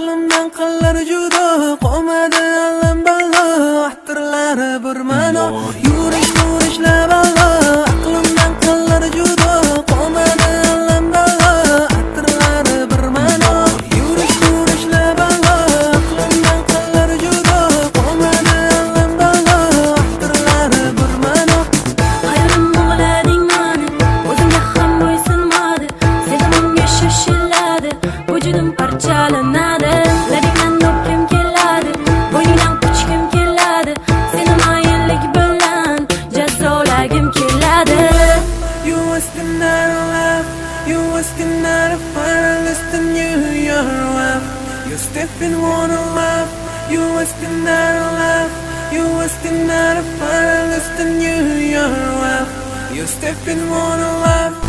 aqlimdan qillar judo, qolmadi allam ballo, ahtirlari bir ma'no. Yurishlar ballo, aqlimdan qillar judo, qolmadi allam ballo, ahtirlari bir ma'no. Yurishlar ballo, aqlimdan qillar judo, qolmadi allam ballo, ahtirlari bir ma'no. Hayrim o'g'lading mani, o'zimga ham bo'ysunmadi, sevimimga shoshiladi, vujudim parchalanadi. Labingdan o'pgim keladi, bo'yningdan quchgim keladi, seni mayinlik bilan jazolagim keladi. You asking that love, you asking that finalist and you're wife. You stepping wanna love, you asking that love, you asking that finalist and you're wife. You stepping wanna love.